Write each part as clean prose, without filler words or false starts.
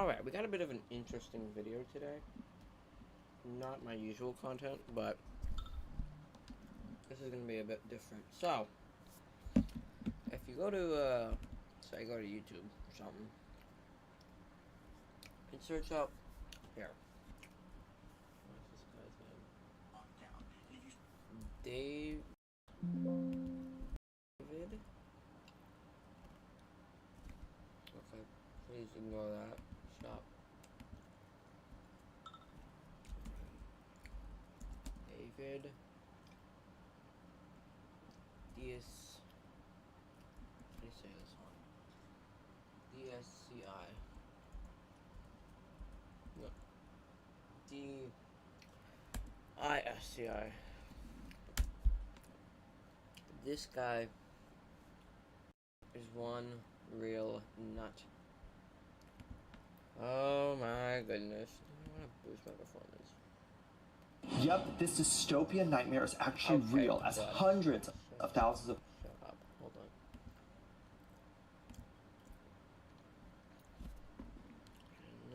Alright, we got a bit of an interesting video today. Not my usual content, but this is going to be a bit different. So, if you go to, say go to YouTube or something, and search up, here. What's this guy's name? David? Okay, please ignore that. Stop. David. How do you say this one? DSCI. No. DISCI. This guy is one real nut. Oh my goodness. I want to boost my performance. Yep, this dystopian nightmare is actually real, as hundreds of thousands of... Shut up. Hold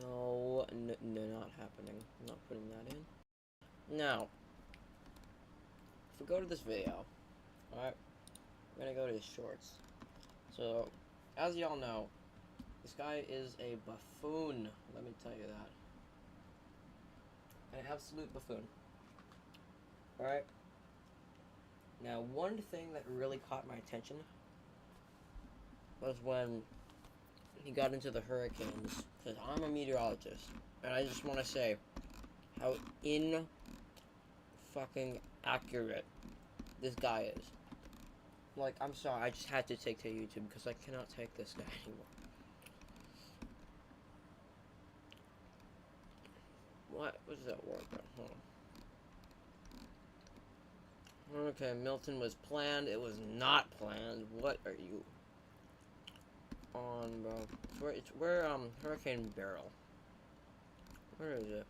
on. No, not happening. I'm not putting that in. Now, if we go to this video, alright, we're gonna go to his shorts. So, as y'all know, this guy is a buffoon. Let me tell you that. An absolute buffoon. Alright? Now, one thing that really caught my attention was when he got into the hurricanes. Because I'm a meteorologist. And I just want to say how fucking accurate this guy is. Like, I'm sorry, I just had to take to YouTube because I cannot take this guy anymore. What was that word? Hold on. Okay, Milton was planned. It was not planned. What are you on, bro? It's where Hurricane Barrel. Where is it?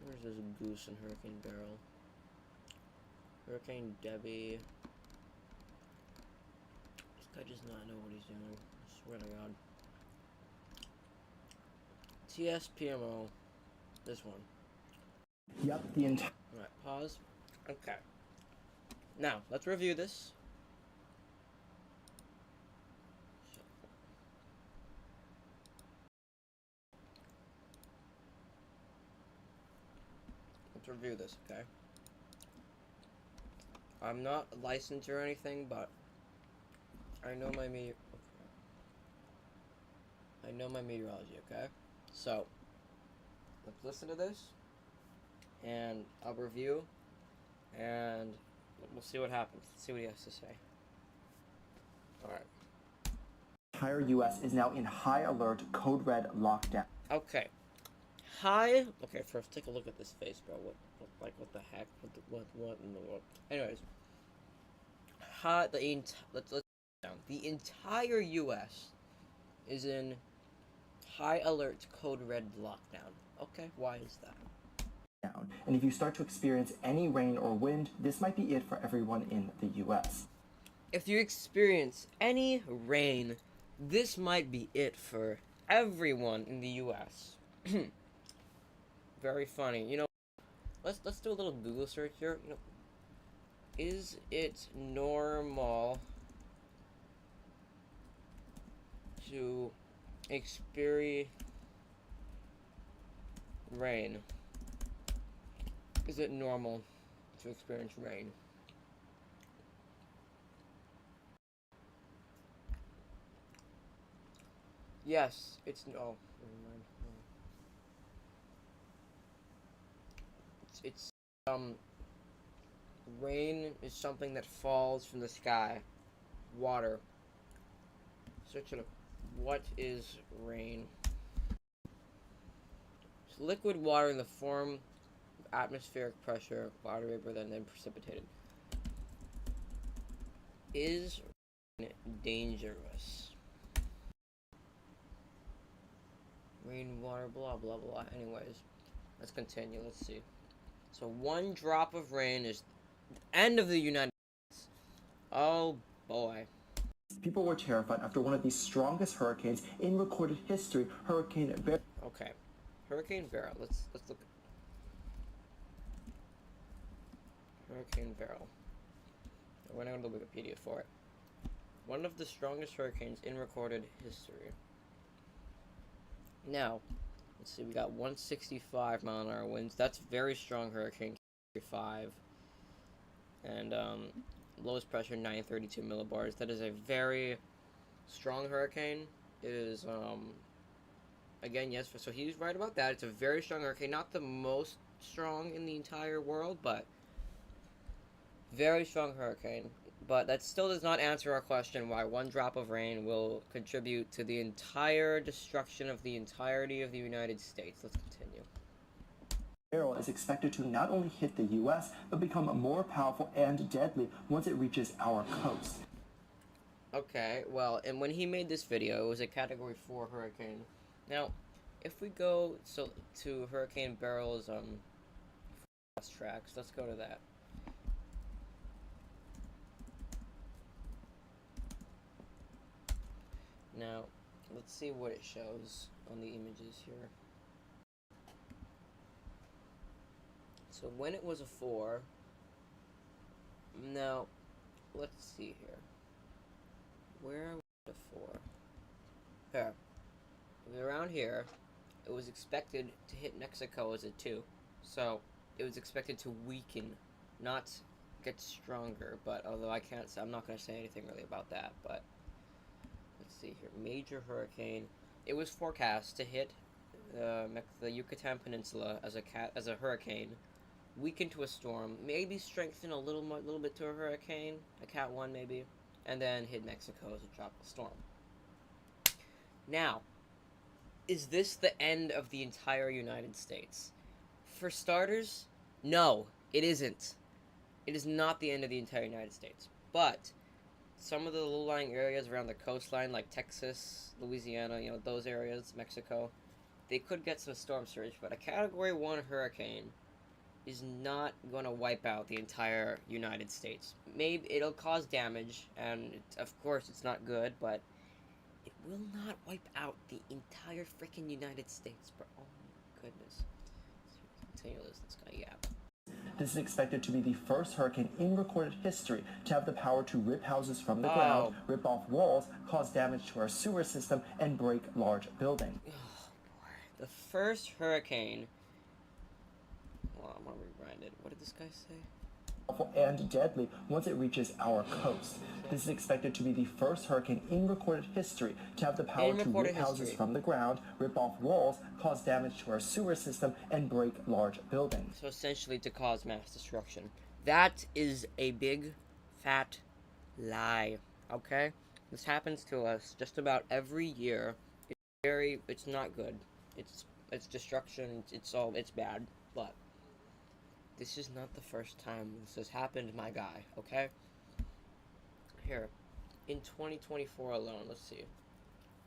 Where's this goose in Hurricane Barrel? Hurricane Debbie. This guy does not know what he's doing. I swear to God. TSPMO. This one. Yep, the entire... Alright, pause. Okay. Now, let's review this. Let's review this, okay? I'm not licensed or anything, but I know my meteorology, okay? So, let's listen to this, and I'll review, and we'll see what happens. Let's see what he has to say. Alright. The entire U.S. is now in high alert, code red lockdown. Okay. Okay, first take a look at this face, bro. What the heck? What in the world? Anyways. Let's down. The entire U.S. is in high alert code red lockdown. Okay, why is that? And if you start to experience any rain or wind, this might be it for everyone in the U.S. If you experience any rain, this might be it for everyone in the U.S. Very funny. You know, let's do a little Google search here. You know, is it normal to experience rain? Is it normal to experience rain? Yes, it's no. Never mind. It's rain is something that falls from the sky. Water. Search it up. What is rain? It's liquid water in the form of atmospheric pressure, water vapor, then precipitated. Is rain dangerous? Rainwater, blah blah blah. Anyways, let's continue. Let's see. So 1 drop of rain is the end of the United States. Oh boy. People were terrified after one of the strongest hurricanes in recorded history, Hurricane Beryl. Okay, Hurricane Beryl. Let's look. Hurricane Beryl. We're gonna go to Wikipedia for it. One of the strongest hurricanes in recorded history. Now, let's see. We got 165 mile an hour winds. That's very strong hurricane. 5. And lowest pressure 932 millibars. That is a very strong hurricane. It is again, yes, so he's right about that. It's a very strong hurricane, not the most strong in the entire world, but very strong hurricane. But that still does not answer our question why one drop of rain will contribute to the entire destruction of the entirety of the United States. Let's continue. Beryl is expected to not only hit the U.S., but become more powerful and deadly once it reaches our coast. Okay, well, and when he made this video, it was a Category 4 hurricane. Now, if we go to Hurricane Beryl's fast tracks, let's go to that. Now, let's see what it shows on the images here. So when it was a 4, now, let's see here. Where was a 4? Here. It was around here. It was expected to hit Mexico as a 2. So, it was expected to weaken, not get stronger. But, although I'm not going to say anything really about that. But, let's see here. Major hurricane. It was forecast to hit the Yucatan Peninsula as a hurricane, weaken to a storm, maybe strengthen a little bit to a hurricane, a Cat 1 maybe, and then hit Mexico as a tropical storm. Now, is this the end of the entire United States? For starters, no, it isn't. It is not the end of the entire United States. But some of the low-lying areas around the coastline, like Texas, Louisiana, those areas, Mexico, they could get some storm surge, but a Category 1 hurricane is not going to wipe out the entire United States. Maybe it'll cause damage, and of course it's not good, but it will not wipe out the entire freaking United States, bro. Oh my goodness. Let's continue this guy yap. This is expected to be the first hurricane in recorded history to have the power to rip houses from the ground, rip off walls, cause damage to our sewer system, and break large buildings. Oh boy. The first hurricane. Well, I'm gonna rebrand it. What did this guy say? And deadly once it reaches our coast. This is expected to be the first hurricane in recorded history to have the power to rip houses from the ground, rip off walls, cause damage to our sewer system, and break large buildings. So essentially to cause mass destruction. That is a big, fat lie, okay? This happens to us just about every year. It's not good. It's destruction, it's bad, but this is not the first time this has happened, my guy, okay? Here, in 2024 alone, let's see.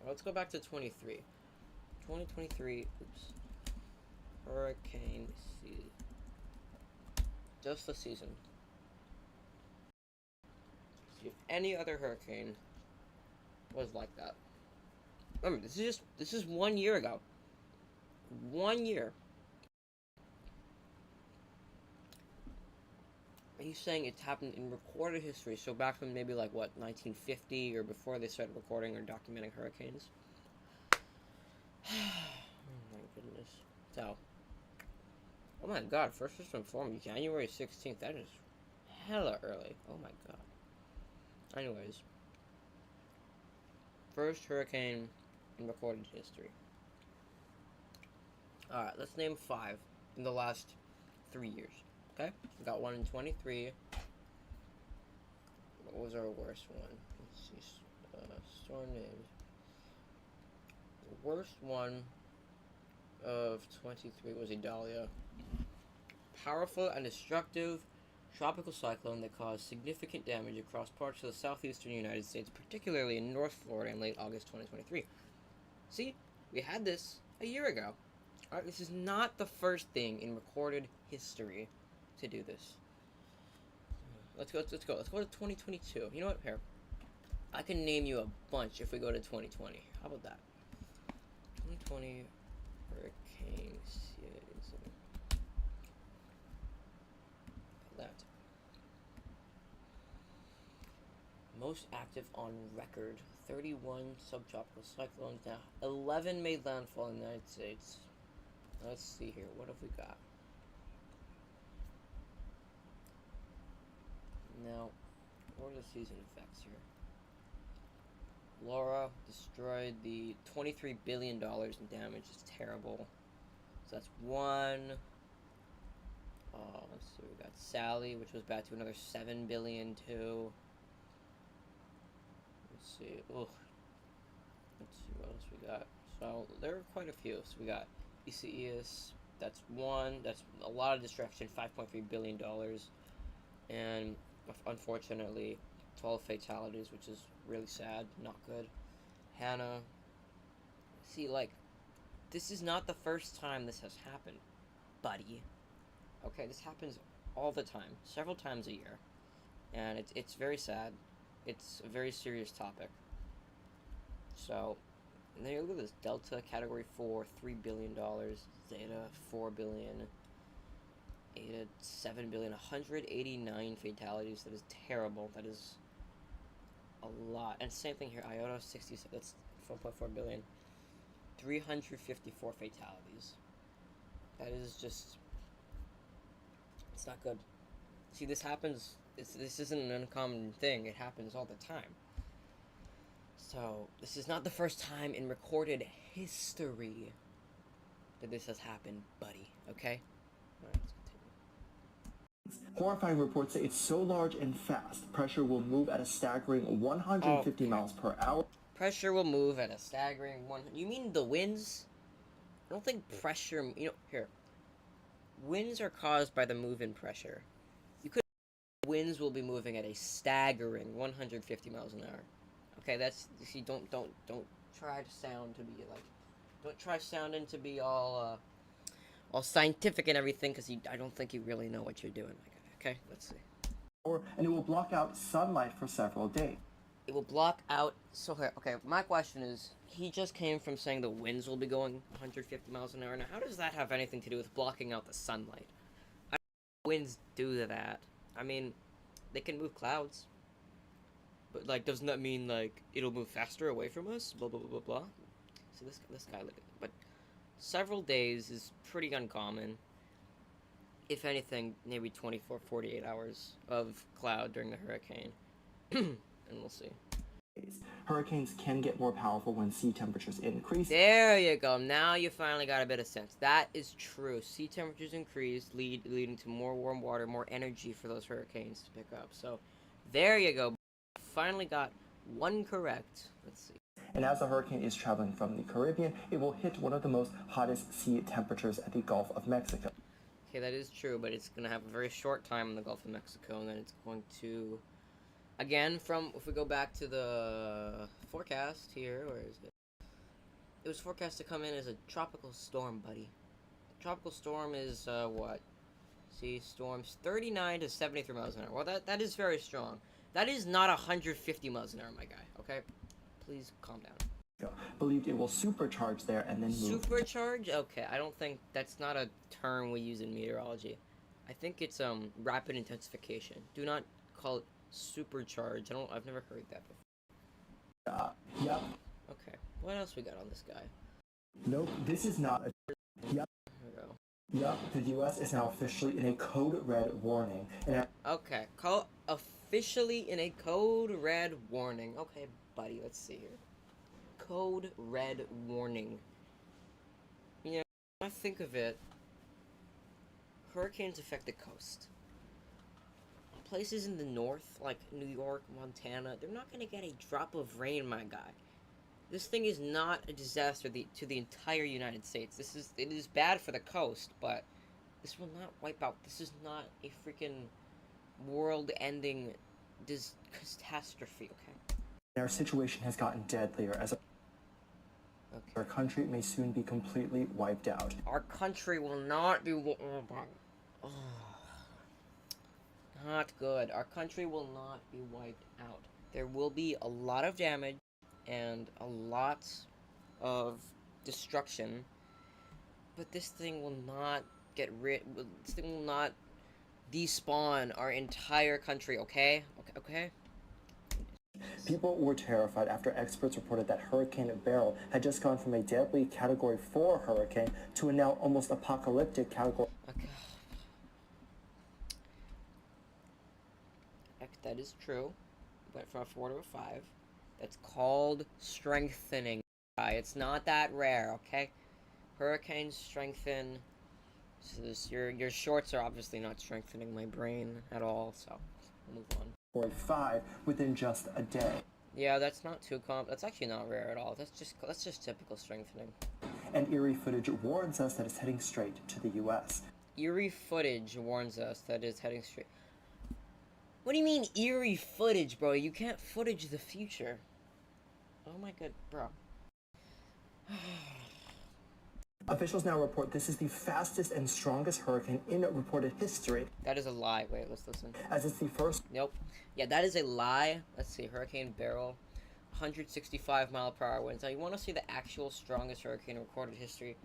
Let's go back to 23. 2023, oops. Hurricane season. Just the season. See if any other hurricane was like that. Remember, this is 1 year ago. 1 year. He's saying it's happened in recorded history, so back from maybe like what, 1950 or before they started recording or documenting hurricanes. Oh my goodness. So, oh my god, first system formed January 16th. That is hella early. Oh my god. Anyways, first hurricane in recorded history. Alright, let's name 5 in the last 3 years. Okay, we got one in 23. What was our worst one? Let's see, storm names. The worst one of 23 was Idalia. Powerful and destructive tropical cyclone that caused significant damage across parts of the southeastern United States, particularly in North Florida in late August 2023. See, we had this a year ago. Alright, this is not the first thing in recorded history to do this. Let's go to 2022. You know what? Here. I can name you a bunch if we go to 2020. How about that? 2020 hurricane season. That. Most active on record. 31 subtropical cyclones now. 11 made landfall in the United States. Let's see here. What have we got? Now, what are the season effects here? Laura destroyed the $23 billion in damage. It's terrible. So that's one. Let's see. We got Sally, which was back to another $7 billion too. Let's see. Ugh. Let's see what else we got. So there are quite a few. So we got ECES. That's one. That's a lot of destruction. $5.3 billion. And unfortunately, 12 fatalities, which is really sad. Not good. Hannah. See, like, this is not the first time this has happened, buddy. Okay, this happens all the time. Several times a year. And it's very sad. It's a very serious topic. So, and then you look at this. Delta, Category 4, $3 billion. Zeta, $4 billion. Eta, $7 billion. 189 fatalities. That is terrible. That is a lot. And same thing here. Iota, 67. That's 4.4 billion. 354 fatalities. That is just... It's not good. See, this happens... This isn't an uncommon thing. It happens all the time. So, this is not the first time in recorded history that this has happened, buddy. Okay? Alright, let's continue. Horrifying reports say it's so large and fast, pressure will move at a staggering 150 miles per hour. Pressure will move at a staggering 100... You mean the winds? I don't think pressure... You know, here. Winds are caused by the move in pressure. You could... Winds will be moving at a staggering 150 miles an hour. Okay, that's... You see, don't try to sound to be, like... Don't try sounding to be all scientific and everything, because I don't think you really know what you're doing, my guy. Okay, let's see. And it will block out sunlight for several days. It will block out... So, okay, my question is, he just came from saying the winds will be going 150 miles an hour. Now, how does that have anything to do with blocking out the sunlight? I don't know if winds do that. I mean, they can move clouds. But, like, doesn't that mean, like, it'll move faster away from us? Blah, blah, blah, blah, blah. So this guy, look at it. But several days is pretty uncommon. If anything, maybe 24, 48 hours of cloud during the hurricane. And we'll see. Hurricanes can get more powerful when sea temperatures increase. There you go. Now you finally got a bit of sense. That is true. Sea temperatures increase, leading to more warm water, more energy for those hurricanes to pick up. So, there you go. Finally got one correct. Let's see. And as the hurricane is traveling from the Caribbean, it will hit one of the most hottest sea temperatures at the Gulf of Mexico. Okay, that is true, but it's going to have a very short time in the Gulf of Mexico, and then it's going to... Again, if we go back to the forecast here, where is it? It was forecast to come in as a tropical storm, buddy. Tropical storm is, what? See, storms 39 to 73 miles an hour. Well, that is very strong. That is not 150 miles an hour, my guy, okay? Please calm down. Believed it will supercharge there and then move. Supercharge? Okay, I don't think that's not a term we use in meteorology. I think it's rapid intensification. Do not call it supercharge. I've never heard that before. Yep. Okay. What else we got on this guy? Nope, this is not a... Yep. Here we go. Yep, the U.S. is now officially in a code red warning. Okay, officially in a code red warning. Okay, buddy, let's see here. Code red warning. You know, when I think of it, hurricanes affect the coast. Places in the north, like New York, Montana, they're not going to get a drop of rain, my guy. This thing is not a disaster to the entire United States. It is bad for the coast, but this will not wipe out. This is not a freaking world-ending catastrophe, okay? Our situation has gotten deadlier as our country may soon be completely wiped out. Our country will not be... Not good. Our country will not be wiped out. There will be a lot of damage and a lot of destruction, but this thing will not get rid. This thing will not despawn our entire country. Okay? Okay. People were terrified after experts reported that Hurricane Beryl had just gone from a deadly Category 4 hurricane to a now almost apocalyptic Category. Okay. That is true. Went from a 4 to a 5. That's called strengthening. It's not that rare, okay? Hurricanes strengthen. So your shorts are obviously not strengthening my brain at all, so we'll move on. Category 5 within just a day. Yeah, that's not too that's actually not rare at all. That's just typical strengthening. And eerie footage warns us that it's heading straight to the US. Eerie footage warns us that it's heading straight. What do you mean eerie footage, bro? You can't footage the future. Oh my god, bro. Officials now report this is the fastest and strongest hurricane in reported history. That is a lie. Wait, let's listen. As it's the first... Nope. Yeah, that is a lie. Let's see. Hurricane Beryl. 165-mile-per-hour winds. Now, you want to see the actual strongest hurricane in recorded history.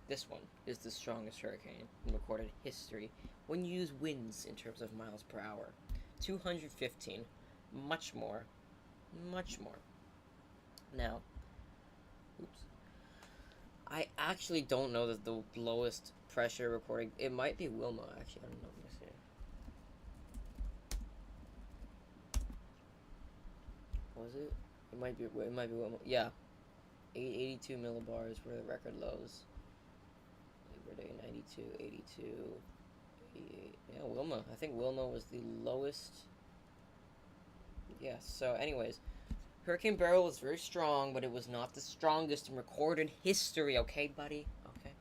This one is the strongest hurricane in recorded history when you use winds in terms of miles per hour. 215. Much more. Much more. Now, oops. I actually don't know that the lowest pressure recording. It might be Wilma, actually. I don't know. Let me see. Was it? It might be Wilma. Yeah. 82 millibars were the record lows. Labor Day, 92, 82, 88. Yeah, Wilma. I think Wilma was the lowest. Yeah, so anyways, Hurricane Beryl was very strong, but it was not the strongest in recorded history, okay, buddy? Okay.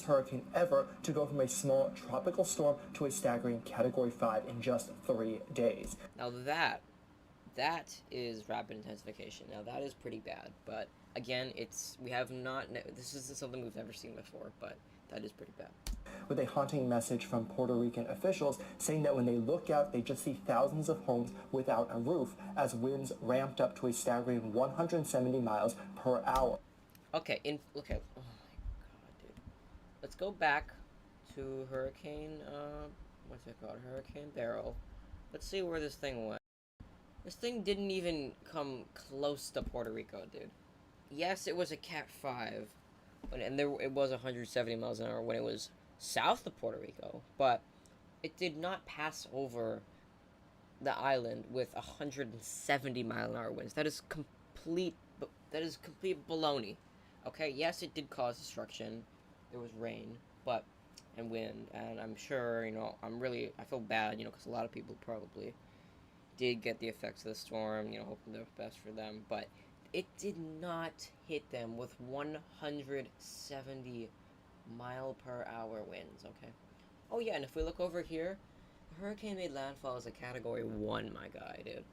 Hurricane ever to go from a small tropical storm to a staggering Category 5 in just 3 days. Now that is rapid intensification. Now that is pretty bad, but again, this is something we've never seen before, but that is pretty bad. With a haunting message from Puerto Rican officials saying that when they look out, they just see thousands of homes without a roof as winds ramped up to a staggering 170 miles per hour. Okay, oh my god, dude. Let's go back to Hurricane, what's it called? Hurricane Beryl. Let's see where this thing went. This thing didn't even come close to Puerto Rico, dude. Yes, it was a Cat 5, and it was 170 miles an hour when it was south of Puerto Rico, but it did not pass over the island with 170 mile an hour winds. That is complete baloney. Okay, yes, it did cause destruction. There was rain, and wind, and I'm sure, I feel bad, because a lot of people probably did get the effects of the storm, hoping the best for them, but it did not hit them with 170 mile per hour winds, okay? Oh yeah, and if we look over here, the hurricane made landfall as a Category 1, my guy, dude.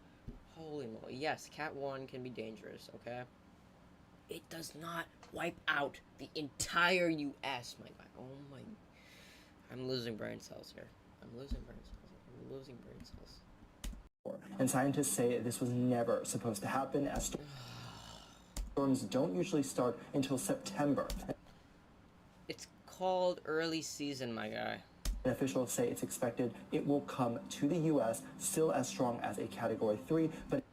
Holy moly. Yes, Cat 1 can be dangerous, okay? It does not wipe out the entire U.S., my guy. Oh my... I'm losing brain cells here. I'm losing brain cells. And scientists say this was never supposed to happen, as storms don't usually start until September. It's called early season, my guy. And officials say it's expected it will come to the U.S. still as strong as a Category 3, but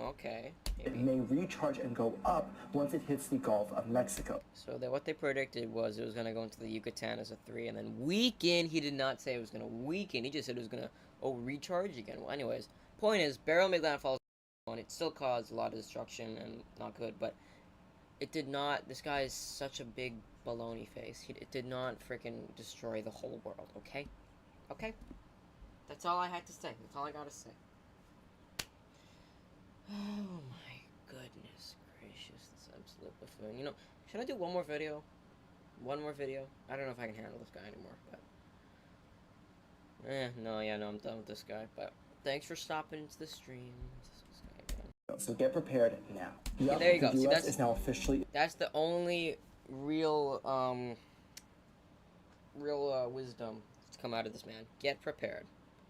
okay. It may recharge and go up once it hits the Gulf of Mexico. So what they predicted was it was going to go into the Yucatan as a 3 and then weaken. He did not say it was going to weaken. He just said it was going to recharge again. Well, anyways, point is, Beryl made landfall and it still caused a lot of destruction and not good, but it did not. This guy is such a big baloney face. It did not freaking destroy the whole world, okay? Okay? That's all I had to say. That's all I gotta say. Oh my goodness gracious, this absolute buffoon. Should I do one more video? One more video? I don't know if I can handle this guy anymore, but... no, I'm done with this guy, but... Thanks for stopping into the stream. So get prepared now. Yeah, there you go. The U.S. is now officially... That's the only real wisdom to come out of this man. Get prepared.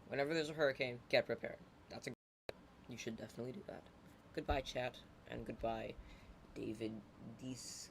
Whenever there's a hurricane, get prepared. That's a you should definitely do that. Goodbye, chat, and goodbye, David Dees.